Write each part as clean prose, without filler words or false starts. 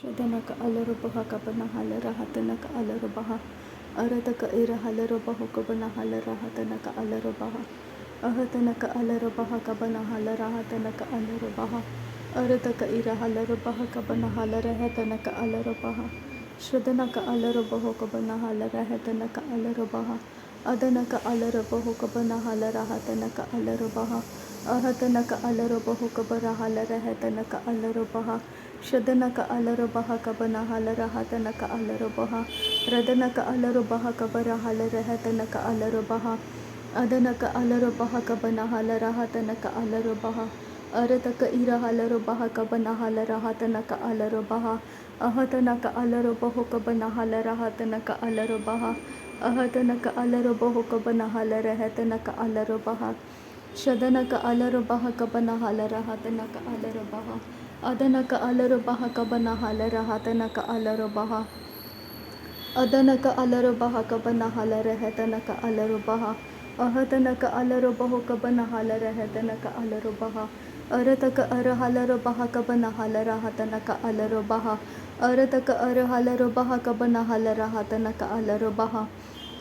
Shadana ka alarubaha kabana halara hatana ka alarubaha. Arata ka ira halarubahu kabana halara hatana ka alarubaha. Ahatana ka alarubaha kabana halara hatana ka alarubaha. Arata ka ira halarubaha kabana halara hatana ka alarubaha. Shadana ka alarubahu kabana halara hatana ka alarubaha. Adana ka alarubahu kabana halara hatana ka alarubaha. Ahatana ka alarubahu kabana halara hatana ka alarubaha. Shadana ka alarubaha kabana halara hatana ka alarubaha. Radana ka alarubaha kabara halara hatana ka alarubaha. Adana ka alarubaha kabana halara hatana ka alarubaha. Arata ka ira halarubaha kabana halara hatana ka alarubaha. Ahatana ka alarubahu kabana halara hatana ka alarubaha. Ahatana ka alarubahu kabana halara hatana ka alarubaha. Shadana ka alarubaha kabana halara hatana ka alarubaha. Adana ka alarubaha kabana halara hatana ka alarubaha. Adana ka alarubaha kabana halara hatana ka alarubaha. Ahatana ka alarubahu kabana halara hatana ka alarubaha. Arata ka ara halarubaha kabana halara hatana ka alarubaha. Arata ka ara halarubaha kabana halara hatana ka alarubaha.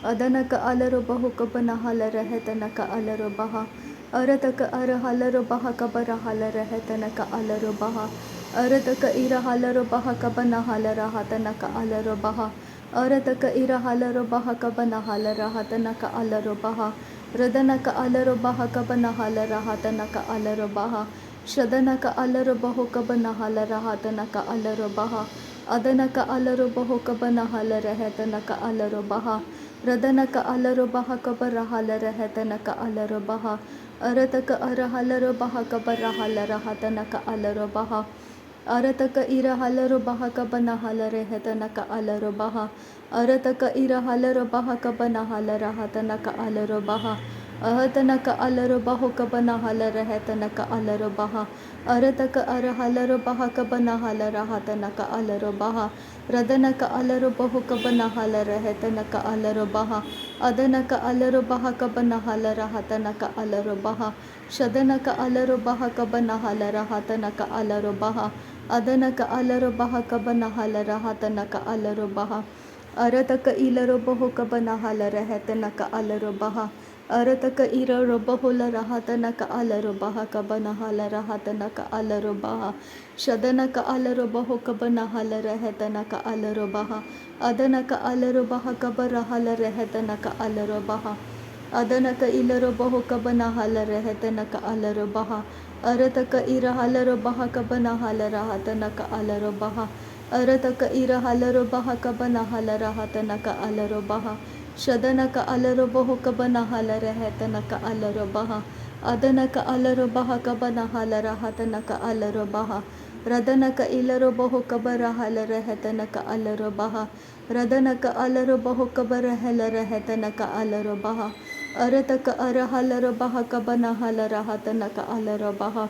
Adana ka alarubahu kabana halara hatana ka alarubaha. Arata ka ara halarubaha kabara halara hatana ka alarubaha. Arata ka ira halarubaha kabana halara hatana ka alarubaha. Arata ka ira halarubaha kabana halara hatana ka alarubaha. Radana ka alarubaha kabana halara hatana ka alarubaha. Shadana ka alarubahu kabana halara hatana ka alarubaha. Adana ka alarubahu kabana halara hatana ka alarubaha. Radana ka alarubaha kabara halara hatana ka alarubaha. Arata ka ara halarubaha kabara halara hatana ka alarubaha. Arata ka ira halarubaha kabana halara hatana ka alarubaha. Arata ka ira halarubaha kabana halara hatana ka alarubaha. Ahatana ka alarubahu kabana halara hatana ka alarubaha. Arata ka ara halarubaha kabana halara hatana ka alarubaha. Radana ka alarubahu kabana halara hatana ka alarubaha. Adana ka alarubaha kabana halara hatana ka alarubaha. Shadana ka alarubaha kabana halara hatana ka alarubaha. Adana ka alarubaha kabana halara hatana ka alarubaha. Arata ka ilarubahu kabana halara hatana ka alarubaha. Arata ka irarubahu lara hatana ka alarubaha kabana halara hatana ka alarubaha. Shadana ka alarubahu kabana halara hatana ka alarubaha. Adana ka alarubaha kabara halara hatana ka alarubaha. Adana ka ilarubahu kabana halara hatana ka alarubaha. Arata ka ira halarubaha kabana halara hatana ka alarubaha. Arata ka ira halarubaha kabana halara hatana ka alarubaha. Shadana ka alarubahu kabana halara hatana ka alarubaha. Adana ka alarubaha kabana halara hatana ka alarubaha. Radana ka ilarubahu kabara halara hatana ka alarubaha. Radana ka alarubahu kabara halara hatana ka alarubaha. Arata ka ara halarubaha kabana halara hatana ka alarubaha.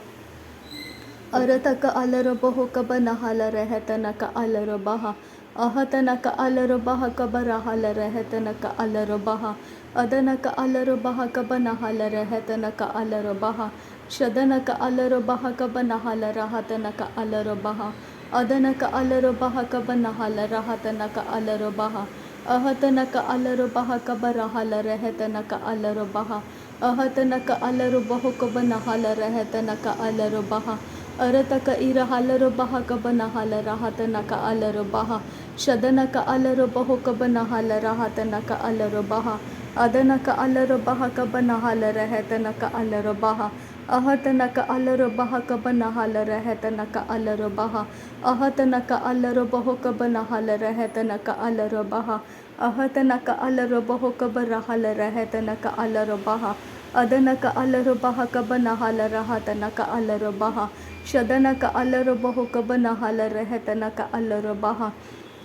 Arata ka alarubahu kabana halara hatana ka alarubaha. Ahatana ka alarubaha kabara halara hatana ka alarubaha. Adana ka alarubaha kabana halara hatana ka alarubaha. Shadana ka alarubaha kabana halara hatana ka alarubaha. Adana ka alarubaha kabana halara hatana ka alarubaha. Ahatana ka alarubaha kabara halara hatana ka alarubaha. Ahatana ka alarubahu kabana halara hatana ka alarubaha. Arata ka ira halarubaha kabana halara hatana ka alarubaha. Shadana ka alarubahu kabana halara hatana ka alarubaha. Adana ka alarubaha kabana halara hatana ka alarubaha. Ahatana ka alarubaha kabana halara hatana ka alarubaha. Ahatana ka alarubahu kabana halara hatana ka alarubaha. Ahatana ka alarubahu kabara halara hatana ka alarubaha. Adana ka alarubaha kabana halara hatana ka alarubaha. Shadana ka alarubahu kabana halara hatana ka alarubaha.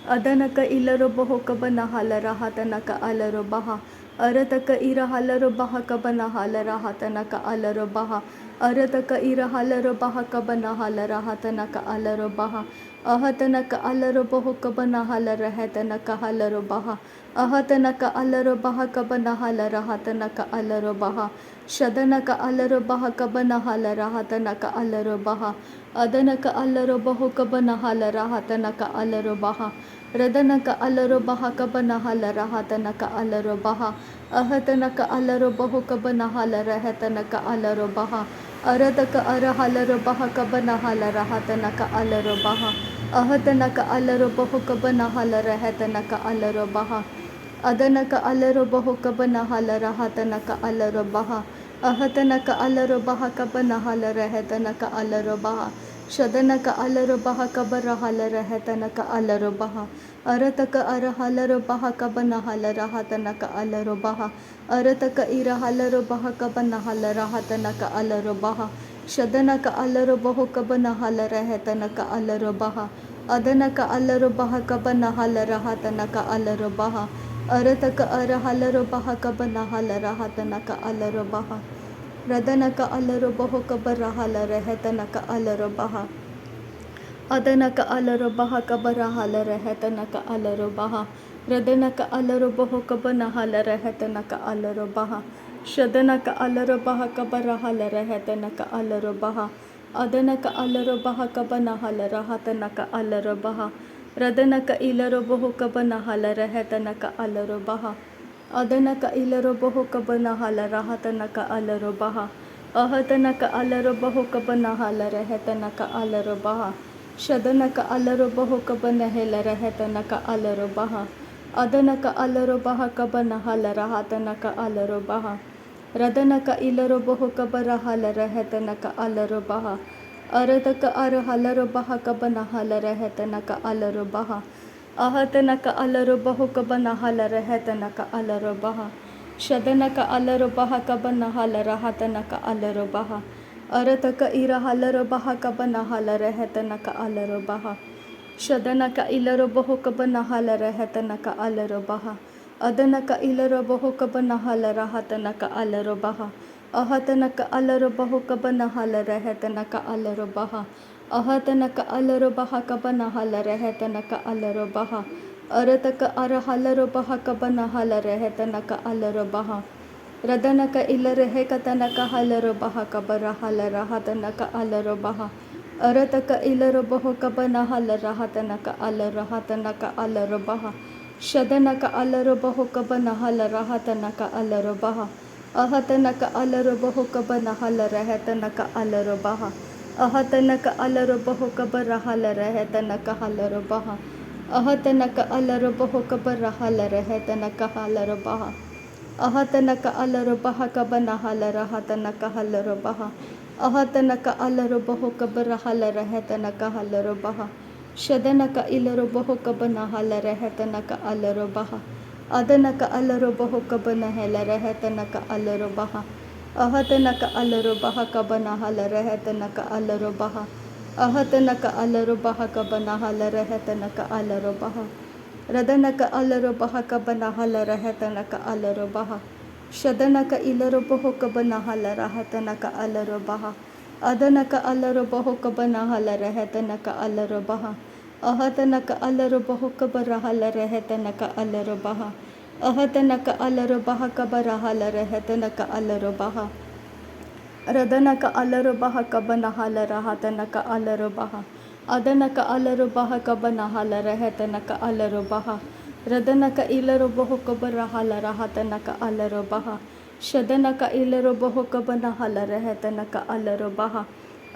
Adana ka ilarubahu kabana halara hatana ka alarubaha. Arata ka ira halarubaha kabana halara hatana ka alarubaha. Arata ka ira halarubaha kabana halara hatana ka alarubaha. Ahatana ka alarubahu kabana halara hatana ka halarubaha. Ahatana ka alarubaha kabana halara hatana ka alarubaha. Shadana ka alarubaha kabana halara hatana ka alarubaha. Adanaka alarobaho kabanahala rahatanaka alarobaha. Radanaka alarobaha kabanahala rahatanaka alarobaha. Ahatanaka alarobaho kabanahala rahatanaka alarobaha. Aradaka arahalarabaha kabanahala rahatanaka alarobaha. Ahatanaka alarobaho kabanahala rahatanaka alarobaha. Adanaka alarobaho kabanahala rahatanaka alarobaha. Ahatanaka alarobaha kabanahala rahatanaka alarobaha. Shadanaka alarobaha kabarahala rahatanaka alarobaha. Arataka arahalarabaha kabanahala rahatanaka alarobaha. Arataka irahalarabaha kabanahala rahatanaka alarobaha. Shadanaka alarobaho kabanahala rahatanaka alarobaha. Adanaka alarobaha kabanahala rahatanaka alarobaha. Arataka arahalarabaha kabanahala rahatanaka alarobaha. Radanaka alarobaho kabarahala rahatanaka alarobaha. Adanaka alarobaha kabarahala rahatanaka alarobaha. Radanaka alarobaho kabanahala rahatanaka alarobaha. Shadanaka alarobaha kabarahala rahatanaka alarobaha. Adanaka alarobaha kabanahala rahatanaka alarobaha. Radanaka ilarobaho kabanahala rahatanaka alarobaha. Adanaka ilarobaho kabanahala rahatanaka alarobaha. Ahatanaka alarobaho kabanahala rahatanaka alarobaha. Shadanaka alarobaho kabanahela rahatanaka alarobaha. Adanaka alarobaha kabanahala rahatanaka alarobaha. Radanaka ilarobaho kabarahala rahatanaka alarobaha. Aradaka arahalarabaha kabanahala rahatanaka alarobaha. Ahatanaka alarobaho kabanahala rahatanaka alarobaha. Shadanaka alarobaha kabanahala rahatanaka alarobaha. Arataka irahalarabaha kabanahala rahatanaka alarobaha. Shadanaka ilarobaho kabanahala rahatanaka alarobaha. Adanaka ilarobaho kabanahala rahatanaka alarobaha. Ahatanaka alarobaho kabanahala rahatanaka alarobaha. Ahatanaka alarobaha kabanahala rahatanaka alarobaha. Arataka arahalarabaha kabanahala rahatanaka alarobaha. Radanaka ilarahekatanaka halarabaha kabarahala rahatanaka alarobaha. Arataka ilarobaho kabanahala rahatanaka alarahatanaka alarobaha. Shadanaka alarobaho kabanahala rahatanaka alarobaha. Ahatanaka alarobaho kabanahala rahatanaka alarobaha. Ahatanaka alarobaho kabarahala rahatanaka halarobaha. Ahatanaka alarobaho kabarahala rahatanaka halarobaha. Ahatanaka alarobaha kabanahala rahatanaka halarobaha. Ahatanaka alarobaho kabarahala rahatanaka halarobaha. Shadanaka ilarobaho kabanahala rahatanaka alarobaha. Adanaka alarobaho kabanahela rahatanaka alarobaha. Ahatanaka alarobaha kabanahala rahatanaka alarobaha. Ahatanaka alarobaha kabanahala rahatanaka alarobaha. Radanaka alarobaha kabanahala rahatanaka alarobaha. Shadanaka ilarobaho kabanahala rahatanaka alarobaha. Adanaka alarobaho kabanahala rahatanaka alarobaha. Ahatanaka alarobaho kabarahala rahatanaka alarobaha. Ahatanaka alarobaha kabarahala rahatanaka alarobaha. Radanaka alarobaha kabanahala rahatanaka alarobaha. Adanaka alarobaha kabanahala rahatanaka alarobaha. Radanaka ilarobaho kabarahala rahatanaka alarobaha. Shadanaka ilarobaho kabanahala rahatanaka alarobaha.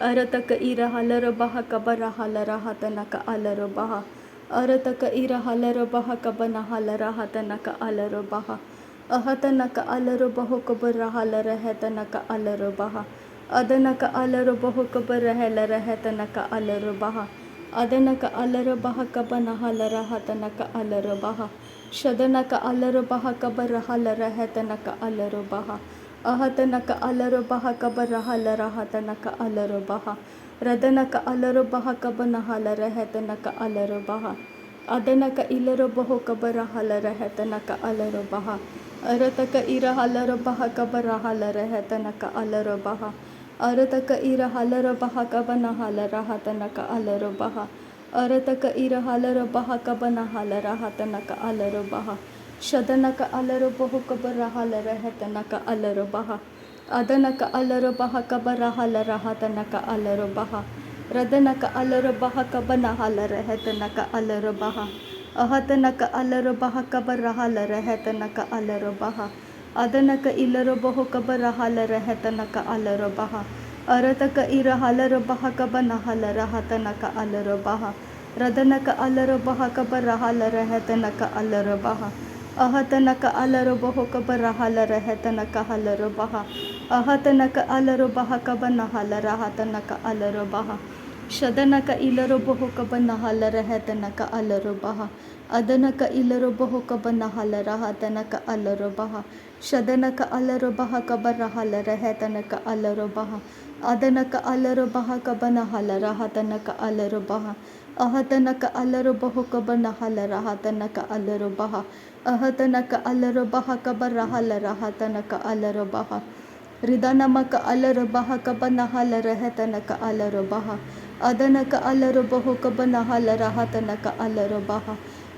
Arataka irahalarabaha kabarahala rahatanaka alarobaha. Arataka irahalarabaha kabanahala rahatanaka alarobaha. Ahatanaka alarobaho kabarahala rahatanaka alarobaha. Adanaka alarobaho kabarahala rahatanaka alarobaha. Adanaka alarabaha kabanahala rahatanaka alarobaha. Shadanaka alarabaha kabarahala rahatanaka alarobaha. Ahatanaka alarobaha kabarahala rahatanaka alarobaha. Radanaka alarobaha kabanahala rahatanaka alarobaha. Adanaka ilarobaho kabarahala rahatanaka alarobaha. Arataka irahalarabaha kabarahala rahatanaka alarobaha. Arataka irahalarabaha kabanahala rahatanaka alarobaha. Arataka irahalarabaha kabanahala rahatanaka alarobaha. Shadanaka alarobaho kabarahala rahatanaka alarobaha. Adanaka alarobaha kabarahala rahatanaka alarobaha. रदनक अलरबह कबनहल रहतनक अलरबह अहतनक अलरबह कबरहल रहतनक अलरबह अदनक इलरबह कबरहल रहतनक अलरबह अरतक इरहलरबह कबनहल रहतनक अलरबह रदनक अलरबह कबरहल रहतनक अलरबह अहतनक अलरबह कबरहल रहतनक अलरबह अहतनक अलरबह कबनहल रहतनक अलरबह शदनक इलरबह कबनहल रहतनक अलरबह अदनक इलरबह कबनहल रहतनक अलरबह शदनक अलरबह कबरहल रहतनक अलरबह अदनक अलरबह कबनहल रहतनक अलरबह अहतनक अलरबह कबनहल रहतनक अलरबह अहतनक अलरबह कबरहल रहतनक अलरबह रिदनमक अलरबह कबनहल रहतनक अलरबह अदनक अलरबह कबनहल रहतनक अलरबह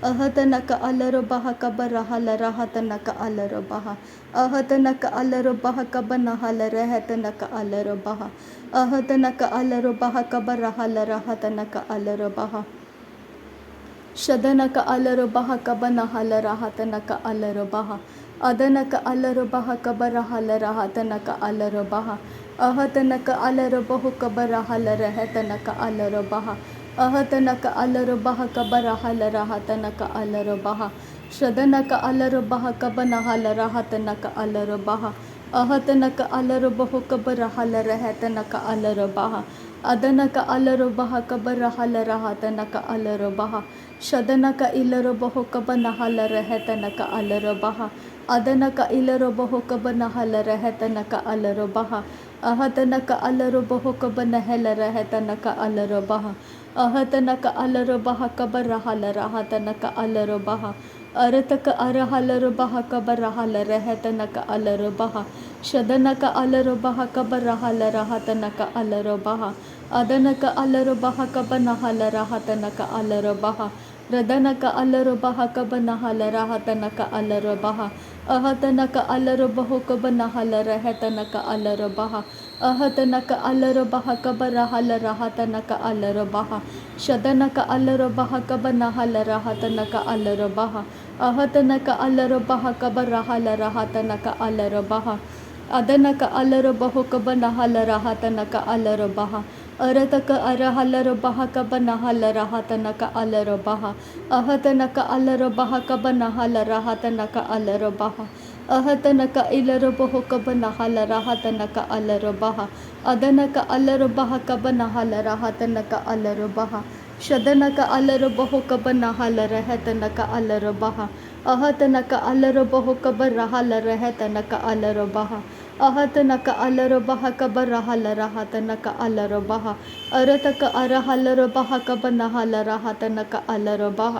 अहतनक अलरबह कबरहल रहतनक अलरबह अहतनक अलरबह कबनहल रहतनक अलरबह अहतनक अलरबह कबरहल रहतनक अलरबह शदनक अलरबह कबनहल रहतनक अलरबह अदनक अलरबह कबरहल रहतनक अलरबह अहतनक अलरबह कबरहल रहतनक अलरबह अहतनक अलरबह कबरहल रहतनक अलरबह शदनक अलरबह कबनहल रहतनक अलरबह अहतनक अलरबह कबरहल रहतनक अलरबह अदनक अलरबह कबरहल रहतनक अलरबह शदनक इलरबह कबनहल रहतनक अलरबह अदनक इलरबह कबनहल रहतनक अलरबह अहतनक अलरबह कबनहल रहतनक अलरबह अहतनक अलरबह कबरहल रहतनक अलरबह अरतक अरहलरबह कबरहल रहतनक अलरबह शदनक अलरबह कबरहल रहतनक अलरबह अदनक अलरबह कबनहल रहतनक अलरबह रदनक अलरबह कबनहल रहतनक अलरबह अहतनक अलरबह कबनहल रहतनक अलरबह अहतनक अलरबह कबरहल रहतनक अलरबह शदनक अलरबह कबनहल रहतनक अलरबह अहतनक अलरबह कबरहल रहतनक अलरबह अदनक अलरबह कबनहल रहतनक अलरबह अरतक अरहलरबह कबनहल रहतनक अलरबह अहतनक अलरबह कबनहल रहतनक अलरबह अहतनक इलरबह कबनहल रहतनक अलरबह अदनक अलरबह कबनहल रहतनक अलरबह शदनक अलरबह कबनहल रहतनक अलरबह अहतनक अलरबह कबरहल रहतनक अलरबह अहतनक अलरबह कबरहल रहतनक अलरबह अरतक अरहलरबह कबनहल रहतनक अलरबह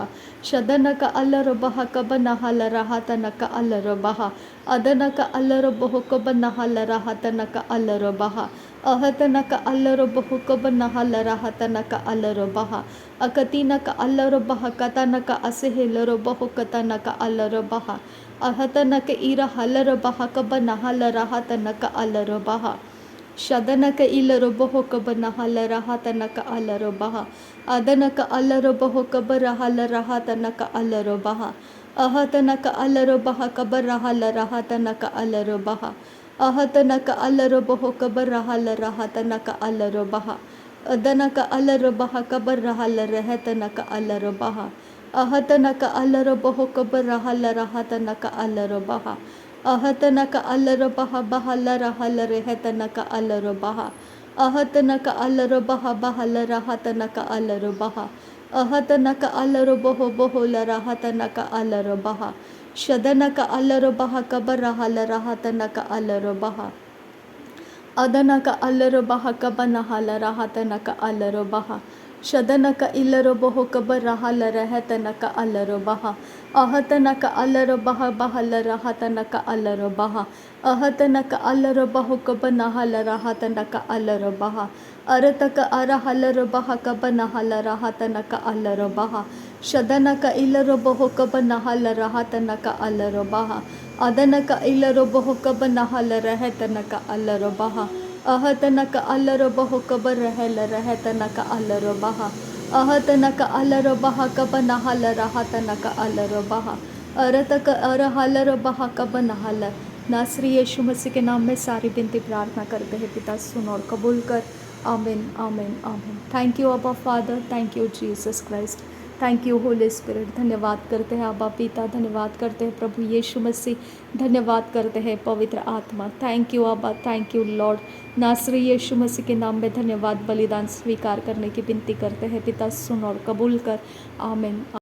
शदनक अलरबह कबनहल रहतनक अलरबह अदनक अलरबह कबनहल रहतनक अलरबह अहतनक अलरबह कबनहल रहतनक अलरबह अकतिनक अलरबह कतनक असहिलरबह कतनक अलरबह अहतनक इरहलरबह कबनहल रहतनक अलरबह शदनक इलरबह कबनहल रहतनक अलरबह अदनक अलरबह कबरहल रहतनक अलरबह अहतनक अलरबह कबरहल रहतनक अलरबह अहतनक अलरबह कबरहल रहतनक अलरबह अदनक अलरबह कबरहल रहतनक अलरबह अहतनक अलरबह कबरहल रहतनक अलरबह अहतनक अलरबह बहल रहल रहतनक अलरबह अहतनक अलरबह बहल रहतनक अलरबह अहतनक अलरबह बहुल रहतनक अलरबह शदनक अलरबह कबरहल रहतनक अलरबह अदनक अलरबह कबनहल रहतनक अलरबह शदनक इलरबह कबरहल रहतनक अलरबह अहतनक अलरबह बहल रहतनक अलरबह अहतनक अलरबह कबनहल रहतनक अलरबह अरतक अरहलरबह कबनहल रहतनक अलरबह शदनक इलरबह कबनहल रहतनक अलरबह अदनक इलरबह कबनहल रहतनक अलरबह ahtanaka alarabaho kabarahalatanaka alarabaha ahtanaka alarabaha kabanahala rahatanaka alarabaha अरतक अरहलर बहा कब नहल। नासरी यीशु मसीह के नाम में सारी विनती प्रार्थना करते हैं पिता, सुन और कबूल कर। आमीन आमीन आमीन। थैंक यू अबा father, thank you Jesus Christ, thank you Holi spirit. धन्यवाद करते हैं अबा पिता, धन्यवाद करते हैं प्रभु यीशु मसीह, धन्यवाद करते हैं पवित्र आत्मा। थैंक यू अबा, थैंक यू लॉर्ड। नासरी यीशु मसीह के नाम में धन्यवाद, बलिदान स्वीकार करने की विनती करते हैं पिता, सुन और कबूल कर। आमीन।